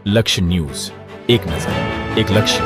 લક્ષ્ય ન્યૂઝ, એક નજર, એક લક્ષ્ય.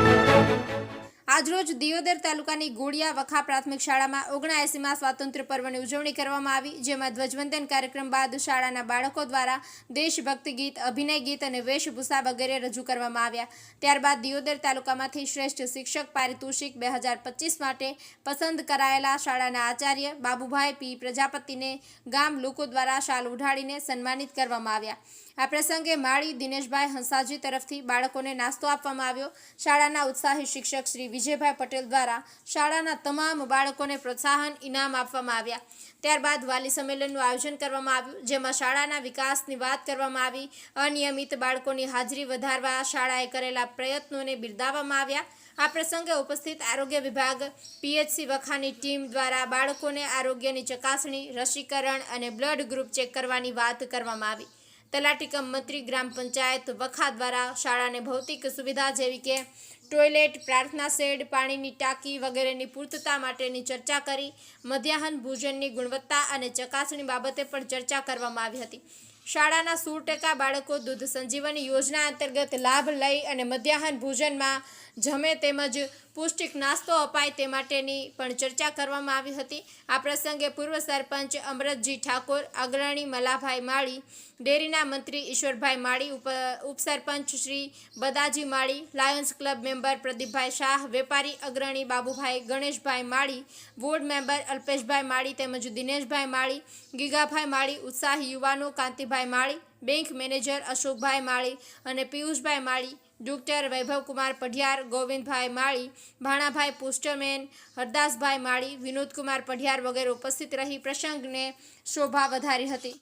આજરોજ દિયોદર તાલુકાની ગોળિયા વખા પ્રાથમિક શાળામાં 79માં સ્વાતંત્ર્ય પર્વની ઉજવણી કરવામાં આવી, જેમાં ધ્વજવંદન કાર્યક્રમ બાદ શાળાના બાળકો દ્વારા દેશભક્તિ ગીત, અભિનય ગીત અને વેશભૂષા વગેરે રજૂ કરવામાં આવ્યા. ત્યારબાદ દિયોદર તાલુકામાંથી શ્રેષ્ઠ શિક્ષક પારિતોષિક 2025 માટે પસંદ કરાયેલા શાળાના આચાર્ય બાબુભાઈ પી પ્રજાપતિને ગામ લોકો દ્વારા શાલ ઉઢાડીને સન્માનિત કરવામાં આવ્યા. આ પ્રસંગે માળી દિનેશભાઈ હંસાજી તરફથી બાળકોને નાસ્તો આપવામાં આવ્યો. શાળાના ઉત્સાહી શિક્ષક શ્રી વિજયભાઈ પટેલ દ્વારા શાળાના તમામ બાળકોને પ્રોત્સાહન ઇનામ આપવામાં આવ્યા. ત્યારબાદ વાલી સંમેલનનું આયોજન કરવામાં આવ્યું, જેમાં શાળાના વિકાસની વાત કરવામાં આવી. અનિયમિત બાળકોની હાજરી વધારવા શાળાએ કરેલા પ્રયત્નોને બિરદાવવામાં આવ્યા. આ પ્રસંગે ઉપસ્થિત આરોગ્ય વિભાગ પીએચસી વખાની ટીમ દ્વારા બાળકોને આરોગ્યની ચકાસણી, રસીકરણ અને બ્લડ ગ્રુપ ચેક કરવાની વાત કરવામાં આવી. તલાટી કમ મંત્રી ગ્રામ પંચાયત વખા દ્વારા શાળાને ભૌતિક સુવિધા જેવી કે ટોયલેટ, પ્રાર્થના શેડ, પાણીની ટાંકી વગેરેની પૂર્તતા માટેની ચર્ચા કરી. મધ્યાહન ભોજનની ગુણવત્તા અને ચકાસણી બાબતે પણ ચર્ચા કરવામાં આવી હતી. શાળાના 100% બાળકો દૂધ સંજીવની યોજના અંતર્ગત લાભ લઈ અને મધ્યાહન ભોજનમાં જમે તેમજ પૌષ્ટિક નાસ્તો અપાય તે માટેની પણ ચર્ચા કરવામાં આવી હતી. આ પ્રસંગે પૂર્વ સરપંચ અમરતજી ઠાકોર, અગ્રણી મલાભાઈ માળી, ડેરીના મંત્રી ઈશ્વરભાઈ માળી, ઉપસરપંચ શ્રી બદાજી માળી, લાયન્સ ક્લબ મેમ્બર પ્રદીપભાઈ શાહ, વેપારી અગ્રણી બાબુભાઈ ગણેશભાઈ માળી, વોર્ડ મેમ્બર અલ્પેશભાઈ માળી તેમજ દિનેશભાઈ માળી, ગીગાભાઈ માળી, ઉત્સાહી યુવાનો કાંતિભાઈ માળી, બેંક મેનેજર અશોકભાઈ માળી અને પિયુષભાઈ માળી, ડોક્ટર વૈભવકુમાર પઢિયાર, ગોવિંદભાઈ માળી, ભાણાભાઈ પોસ્ટરમેન, હરદાસભાઈ માળી, વિનોદકુમાર પઢિયાર વગેરે ઉપસ્થિત રહી પ્રસંગને શોભા વધારી હતી.